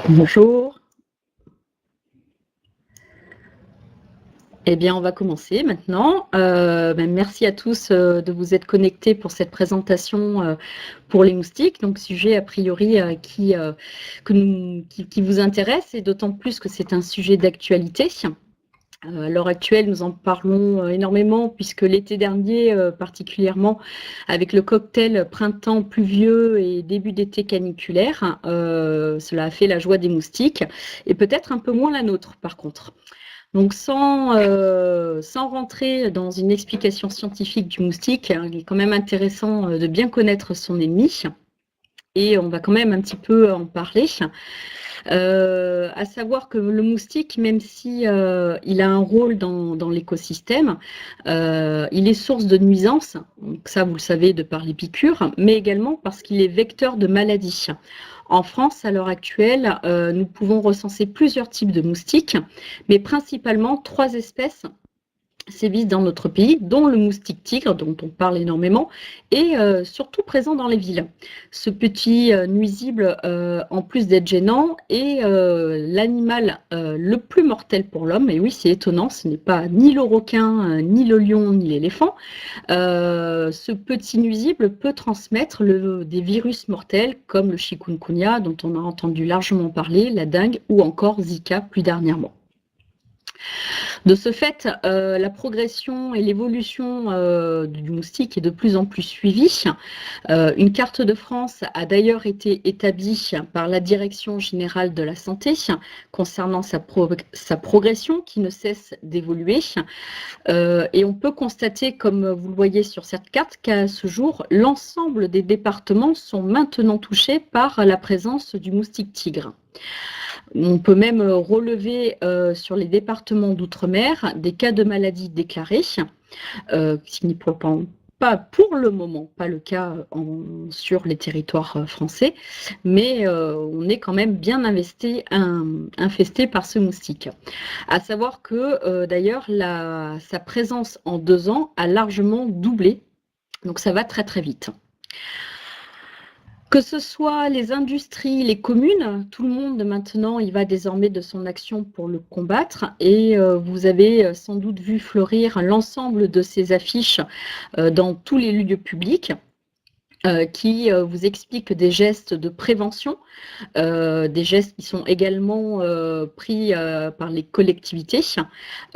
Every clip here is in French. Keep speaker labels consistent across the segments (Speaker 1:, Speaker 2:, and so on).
Speaker 1: Bonjour. Eh bien, on va commencer maintenant. Merci à tous de vous être connectés pour cette présentation pour les moustiques. Donc, sujet a priori qui vous intéresse, et d'autant plus que c'est un sujet d'actualité. À l'heure actuelle, nous en parlons énormément, puisque l'été dernier, particulièrement avec le cocktail printemps pluvieux et début d'été caniculaire, cela a fait la joie des moustiques, et peut-être un peu moins la nôtre par contre. Donc sans rentrer dans une explication scientifique du moustique, il est quand même intéressant de bien connaître son ennemi, et on va quand même un petit peu en parler. À savoir que le moustique, même si il a un rôle dans l'écosystème, il est source de nuisances, donc ça vous le savez de par les piqûres, mais également parce qu'il est vecteur de maladies. En France, à l'heure actuelle, nous pouvons recenser plusieurs types de moustiques, mais principalement 3 espèces sévissent dans notre pays, dont le moustique tigre, dont on parle énormément, et surtout présent dans les villes. Ce petit nuisible, en plus d'être gênant, est l'animal le plus mortel pour l'homme. Et oui, c'est étonnant, ce n'est pas ni le requin, ni le lion, ni l'éléphant. Ce petit nuisible peut transmettre des virus mortels comme le chikungunya, dont on a entendu largement parler, la dengue ou encore Zika plus dernièrement. De ce fait, la progression et l'évolution du moustique est de plus en plus suivie. Une carte de France a d'ailleurs été établie par la Direction générale de la santé concernant sa progression qui ne cesse d'évoluer. Et on peut constater, comme vous le voyez sur cette carte, qu'à ce jour, l'ensemble des départements sont maintenant touchés par la présence du moustique tigre. On peut même relever sur les départements d'outre-mer des cas de maladies déclarés, ce qui n'est pas pour le moment pas le cas sur les territoires français, mais on est quand même bien infesté par ce moustique. À savoir que d'ailleurs sa présence en 2 ans a largement doublé, donc ça va très très vite. Que ce soit les industries, les communes, tout le monde maintenant y va désormais de son action pour le combattre, et vous avez sans doute vu fleurir l'ensemble de ces affiches dans tous les lieux publics qui vous expliquent des gestes de prévention, des gestes qui sont également pris par les collectivités.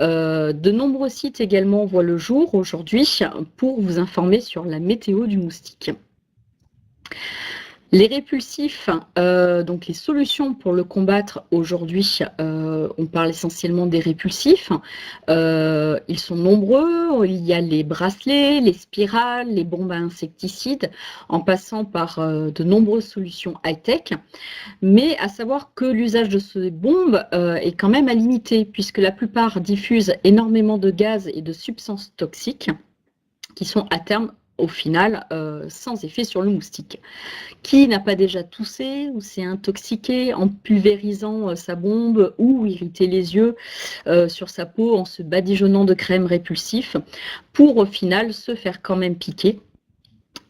Speaker 1: De nombreux sites également voient le jour aujourd'hui pour vous informer sur la météo du moustique. Les répulsifs, donc les solutions pour le combattre aujourd'hui, on parle essentiellement des répulsifs. Ils sont nombreux, il y a les bracelets, les spirales, les bombes à insecticides, en passant par de nombreuses solutions high-tech. Mais à savoir que l'usage de ces bombes est quand même à limiter, puisque la plupart diffusent énormément de gaz et de substances toxiques qui sont à terme, au final, sans effet sur le moustique. Qui n'a pas déjà toussé ou s'est intoxiqué en pulvérisant sa bombe, ou irrité les yeux sur sa peau en se badigeonnant de crème répulsif, pour au final se faire quand même piquer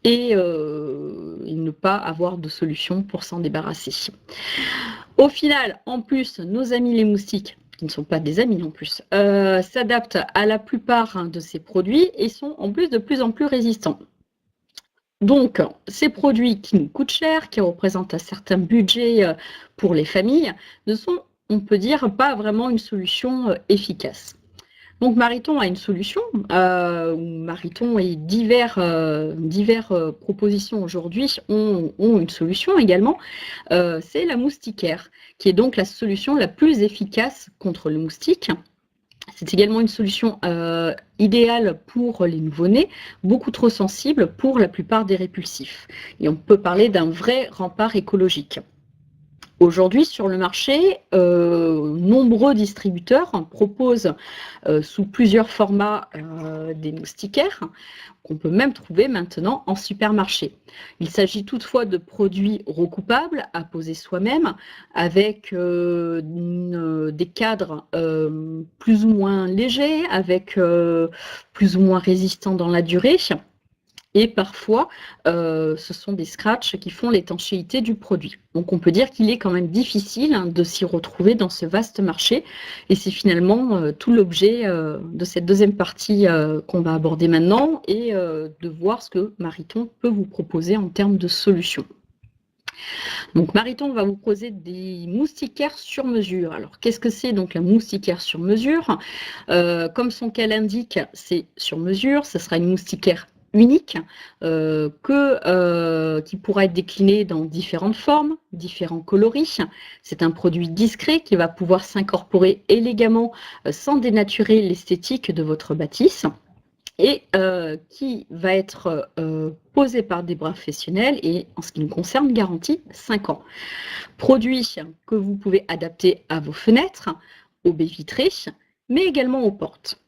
Speaker 1: et ne pas avoir de solution pour s'en débarrasser. Au final, en plus, nos amis les moustiques, qui ne sont pas des amis non plus, s'adaptent à la plupart de ces produits et sont en plus de plus en plus résistants. Donc, ces produits qui nous coûtent cher, qui représentent un certain budget pour les familles, ne sont, on peut dire, pas vraiment une solution efficace. Donc Mariton a une solution, Mariton et diverses propositions aujourd'hui ont une solution également, c'est la moustiquaire, qui est donc la solution la plus efficace contre le moustique. C'est également une solution idéale pour les nouveau-nés, beaucoup trop sensibles pour la plupart des répulsifs. Et on peut parler d'un vrai rempart écologique. Aujourd'hui, sur le marché, nombreux distributeurs proposent sous plusieurs formats des moustiquaires qu'on peut même trouver maintenant en supermarché. Il s'agit toutefois de produits recoupables à poser soi-même, avec des cadres plus ou moins légers, avec plus ou moins résistants dans la durée. Et parfois, ce sont des scratchs qui font l'étanchéité du produit. Donc on peut dire qu'il est quand même difficile de s'y retrouver dans ce vaste marché. Et c'est finalement tout l'objet de cette deuxième partie qu'on va aborder maintenant et de voir ce que Mariton peut vous proposer en termes de solutions. Donc Mariton va vous proposer des moustiquaires sur mesure. Alors qu'est-ce que c'est donc la moustiquaire sur mesure? Comme son cas l'indique, c'est sur mesure. Ce sera une moustiquaire unique qui pourra être décliné dans différentes formes, différents coloris. C'est un produit discret qui va pouvoir s'incorporer élégamment sans dénaturer l'esthétique de votre bâtisse et qui va être posé par des professionnels et en ce qui nous concerne garantie 5 ans. Produit que vous pouvez adapter à vos fenêtres, aux baies vitrées, mais également aux portes.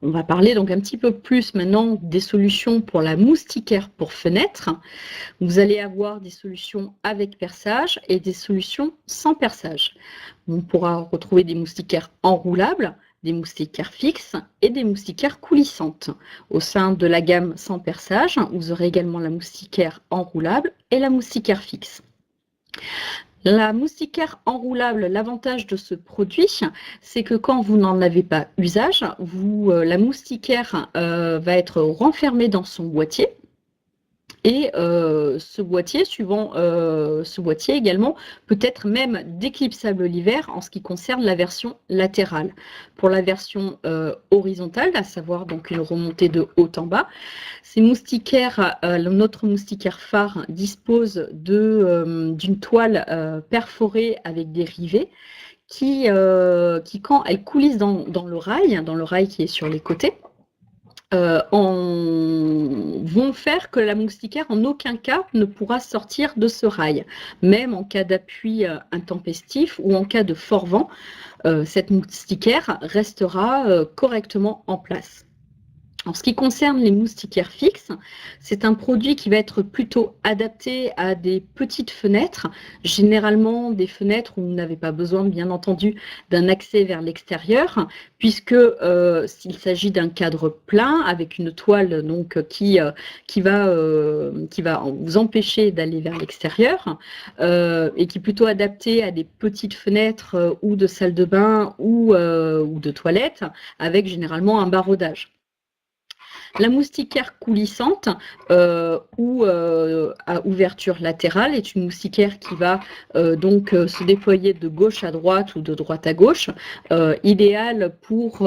Speaker 1: On va parler donc un petit peu plus maintenant des solutions pour la moustiquaire pour fenêtre. Vous allez avoir des solutions avec perçage et des solutions sans perçage. On pourra retrouver des moustiquaires enroulables, des moustiquaires fixes et des moustiquaires coulissantes. Au sein de la gamme sans perçage, vous aurez également la moustiquaire enroulable et la moustiquaire fixe. La moustiquaire enroulable, l'avantage de ce produit, c'est que quand vous n'en avez pas usage, la moustiquaire va être renfermée dans son boîtier. Et ce boîtier également peut être même déclipsable l'hiver en ce qui concerne la version latérale. Pour la version horizontale, à savoir donc une remontée de haut en bas, notre moustiquaire phare dispose d'une toile perforée avec des rivets qui quand elle coulisse dans le rail qui est sur les côtés, vont faire que la moustiquaire en aucun cas ne pourra sortir de ce rail. Même en cas d'appui intempestif ou en cas de fort vent, cette moustiquaire restera correctement en place. En ce qui concerne les moustiquaires fixes, c'est un produit qui va être plutôt adapté à des petites fenêtres, généralement des fenêtres où vous n'avez pas besoin, bien entendu, d'un accès vers l'extérieur, puisque s'il s'agit d'un cadre plein avec une toile donc qui va vous empêcher d'aller vers l'extérieur et qui est plutôt adapté à des petites fenêtres ou de salle de bain ou de toilettes avec généralement un barodage. La moustiquaire coulissante ou à ouverture latérale est une moustiquaire qui va donc se déployer de gauche à droite ou de droite à gauche, idéale pour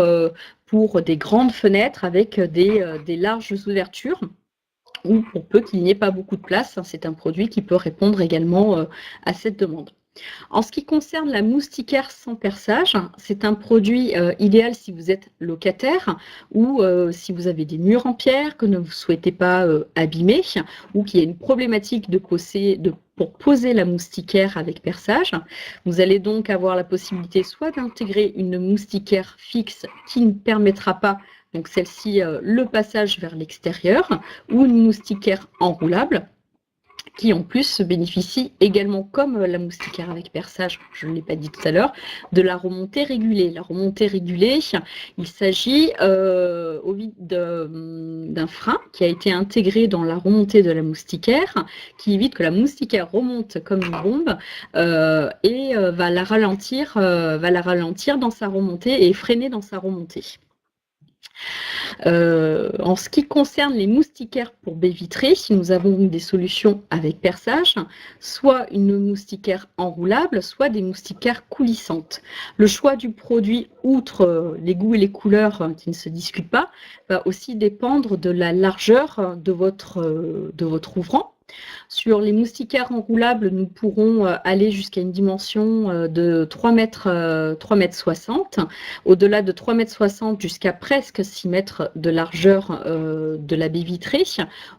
Speaker 1: des grandes fenêtres avec des larges ouvertures ou pour peu qu'il n'y ait pas beaucoup de place. C'est un produit qui peut répondre également à cette demande. En ce qui concerne la moustiquaire sans perçage, c'est un produit idéal si vous êtes locataire ou si vous avez des murs en pierre que ne vous souhaitez pas abîmer ou qu'il y a une problématique pour poser la moustiquaire avec perçage. Vous allez donc avoir la possibilité soit d'intégrer une moustiquaire fixe qui ne permettra pas, donc celle-ci, le passage vers l'extérieur, ou une moustiquaire enroulable qui en plus bénéficie également, comme la moustiquaire avec perçage, je ne l'ai pas dit tout à l'heure, de la remontée régulée. La remontée régulée, il s'agit d'un frein qui a été intégré dans la remontée de la moustiquaire, qui évite que la moustiquaire remonte comme une bombe et va la ralentir dans sa remontée et freiner dans sa remontée. En ce qui concerne les moustiquaires pour baies vitrées, nous avons des solutions avec perçage, soit une moustiquaire enroulable, soit des moustiquaires coulissantes. Le choix du produit, outre les goûts et les couleurs qui ne se discutent pas, va aussi dépendre de la largeur de votre ouvrant. Sur les moustiquaires enroulables, nous pourrons aller jusqu'à une dimension de 3,60 m. Au-delà de 3,60 m jusqu'à presque 6 mètres de largeur de la baie vitrée,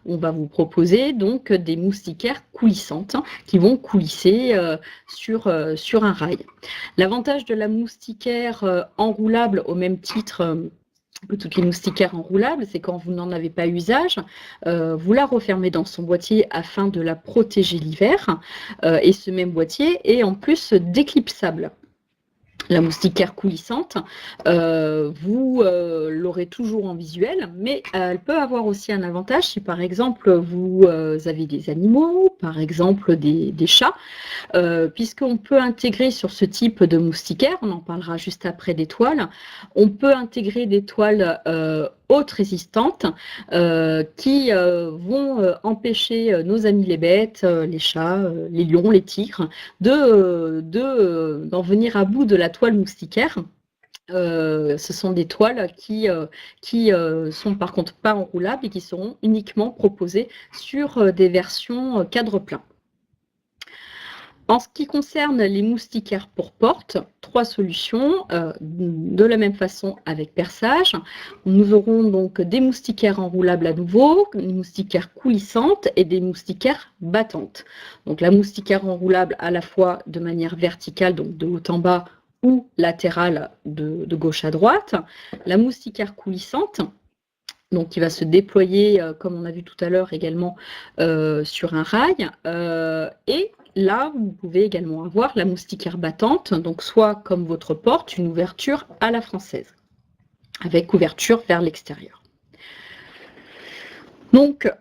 Speaker 1: on va vous proposer donc des moustiquaires coulissantes qui vont coulisser sur un rail. L'avantage de la moustiquaire enroulable, au même titre que toutes les moustiquaires enroulables, c'est quand vous n'en avez pas usage, vous la refermez dans son boîtier afin de la protéger l'hiver et ce même boîtier est en plus déclipsable. La moustiquaire coulissante, vous l'aurez toujours en visuel, mais elle peut avoir aussi un avantage si par exemple vous avez des animaux, par exemple des chats, puisqu'on peut intégrer sur ce type de moustiquaire, on en parlera juste après des toiles, on peut intégrer des toiles haute résistantes qui vont empêcher nos amis les bêtes, les chats, les lions, les tigres, d'en venir à bout de la toile moustiquaire. Ce sont des toiles qui sont par contre pas enroulables et qui seront uniquement proposées sur des versions cadre plein. En ce qui concerne les moustiquaires pour porte, 3 solutions, de la même façon avec perçage. Nous aurons donc des moustiquaires enroulables à nouveau, des moustiquaires coulissantes et des moustiquaires battantes. Donc la moustiquaire enroulable à la fois de manière verticale, donc de haut en bas, ou latérale de gauche à droite. La moustiquaire coulissante, donc qui va se déployer, comme on a vu tout à l'heure également, sur un rail, et là, vous pouvez également avoir la moustiquaire battante, donc soit comme votre porte, une ouverture à la française, avec ouverture vers l'extérieur. Donc,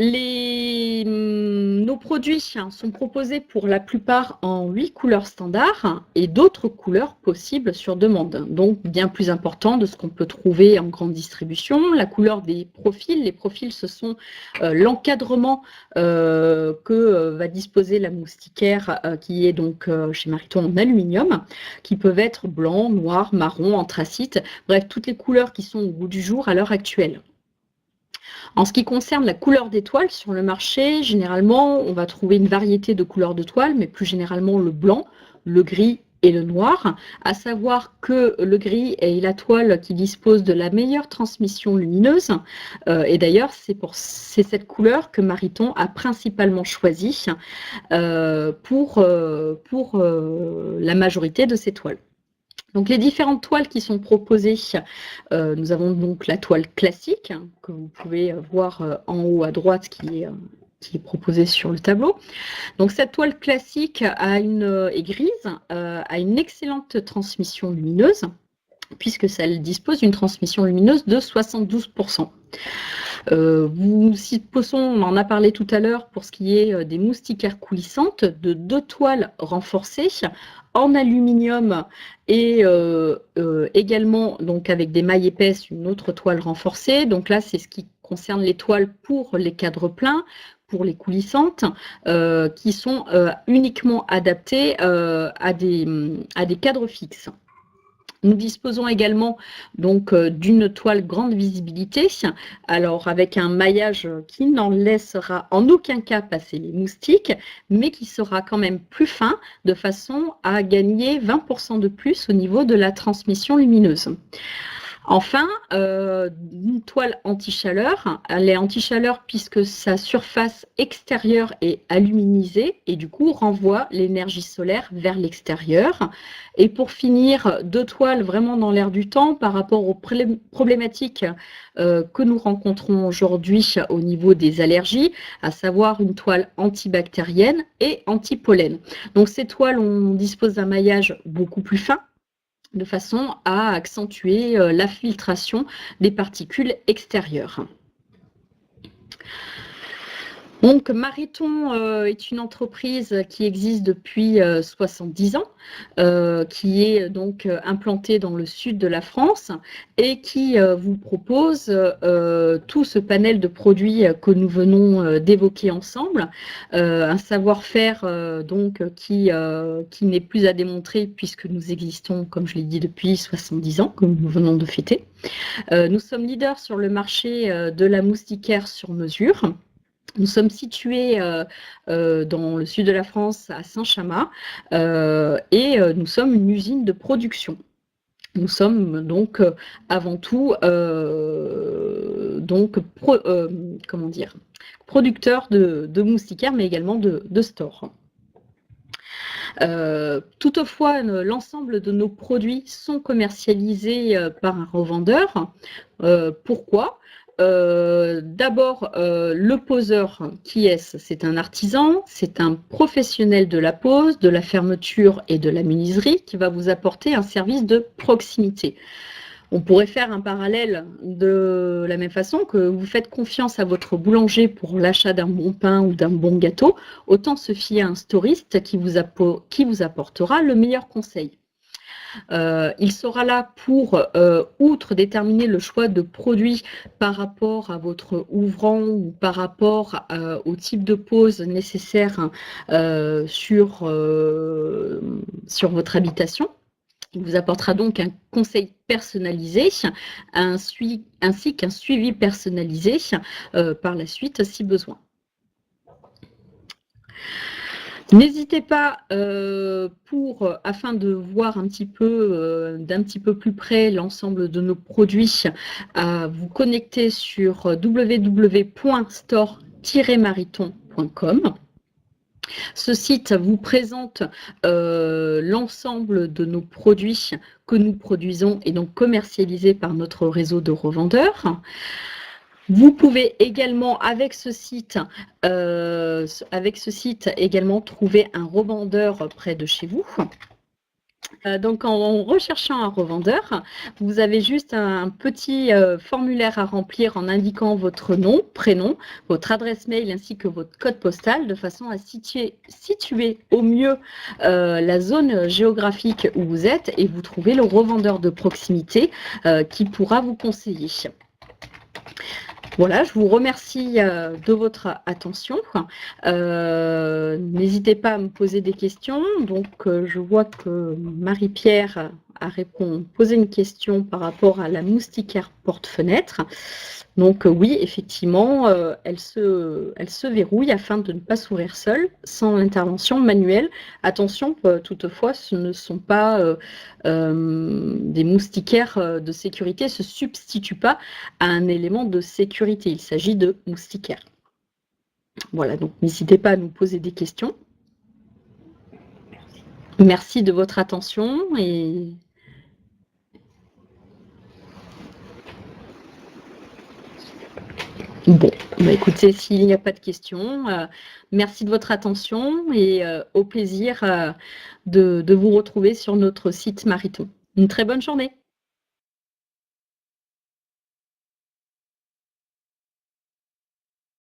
Speaker 1: nos produits sont proposés pour la plupart en 8 couleurs standards et d'autres couleurs possibles sur demande, donc bien plus important de ce qu'on peut trouver en grande distribution. La couleur des profils, les profils ce sont l'encadrement que va disposer la moustiquaire qui est donc chez Mariton en aluminium, qui peuvent être blanc, noir, marron, anthracite, bref toutes les couleurs qui sont au goût du jour à l'heure actuelle. En ce qui concerne la couleur des toiles sur le marché, généralement, on va trouver une variété de couleurs de toiles, mais plus généralement le blanc, le gris et le noir, à savoir que le gris est la toile qui dispose de la meilleure transmission lumineuse, et d'ailleurs c'est cette couleur que Mariton a principalement choisie pour la majorité de ses toiles. Donc les différentes toiles qui sont proposées, nous avons donc la toile classique, que vous pouvez voir en haut à droite, qui est proposée sur le tableau. Donc cette toile classique est grise, a une excellente transmission lumineuse, puisque ça dispose d'une transmission lumineuse de 72%. On en a parlé tout à l'heure pour ce qui est des moustiquaires coulissantes, de 2 toiles renforcées en aluminium et également donc avec des mailles épaisses, une autre toile renforcée. Donc là, c'est ce qui concerne les toiles pour les cadres pleins, pour les coulissantes, qui sont uniquement adaptées à des cadres fixes. Nous disposons également donc d'une toile grande visibilité, alors avec un maillage qui n'en laissera en aucun cas passer les moustiques, mais qui sera quand même plus fin, de façon à gagner 20% de plus au niveau de la transmission lumineuse. Enfin, une toile anti-chaleur. Elle est anti-chaleur puisque sa surface extérieure est aluminisée et du coup renvoie l'énergie solaire vers l'extérieur. Et pour finir, 2 toiles vraiment dans l'air du temps par rapport aux problématiques que nous rencontrons aujourd'hui au niveau des allergies, à savoir une toile antibactérienne et anti-pollen. Donc ces toiles, on dispose d'un maillage beaucoup plus fin, de façon à accentuer la filtration des particules extérieures. Donc Mariton est une entreprise qui existe depuis 70 ans, qui est donc implantée dans le sud de la France et qui vous propose tout ce panel de produits que nous venons d'évoquer ensemble, un savoir-faire donc qui n'est plus à démontrer puisque nous existons, comme je l'ai dit, depuis 70 ans, comme nous venons de fêter. Nous sommes leaders sur le marché de la moustiquaire sur mesure. Nous sommes situés dans le sud de la France, à Saint-Chamas, et nous sommes une usine de production. Nous sommes donc avant tout producteurs de moustiquaires, mais également de stores. Toutefois, l'ensemble de nos produits sont commercialisés par un revendeur. Pourquoi ? d'abord, le poseur, qui est-ce? C'est un artisan, c'est un professionnel de la pose, de la fermeture et de la menuiserie qui va vous apporter un service de proximité. On pourrait faire un parallèle de la même façon que vous faites confiance à votre boulanger pour l'achat d'un bon pain ou d'un bon gâteau, autant se fier à un storiste qui vous apportera le meilleur conseil. Il sera là pour, outre déterminer le choix de produits par rapport à votre ouvrant ou par rapport au type de pose nécessaire sur votre habitation. Il vous apportera donc un conseil personnalisé ainsi qu'un suivi personnalisé par la suite si besoin. N'hésitez pas, afin de voir un petit peu, d'un petit peu plus près l'ensemble de nos produits, à vous connecter sur www.store-mariton.com. Ce site vous présente l'ensemble de nos produits que nous produisons et donc commercialisés par notre réseau de revendeurs. Vous pouvez également, avec ce site également trouver un revendeur près de chez vous. Donc, en recherchant un revendeur, vous avez juste un petit formulaire à remplir en indiquant votre nom, prénom, votre adresse mail ainsi que votre code postal de façon à situer au mieux la zone géographique où vous êtes et vous trouvez le revendeur de proximité qui pourra vous conseiller. Voilà, je vous remercie de votre attention. N'hésitez pas à me poser des questions. Donc, je vois que Marie-Pierre a posé une question par rapport à la moustiquaire porte-fenêtre. Donc, oui, effectivement, elle se verrouille afin de ne pas s'ouvrir seule, sans intervention manuelle. Attention, toutefois, ce ne sont pas des moustiquaires de sécurité, se substituent pas à un élément de sécurité. Il s'agit de moustiquaires. Voilà, donc n'hésitez pas à nous poser des questions. Merci de votre attention et bon, bah écoutez, s'il n'y a pas de questions, merci de votre attention et au plaisir de vous retrouver sur notre site Mariton. Une très bonne journée.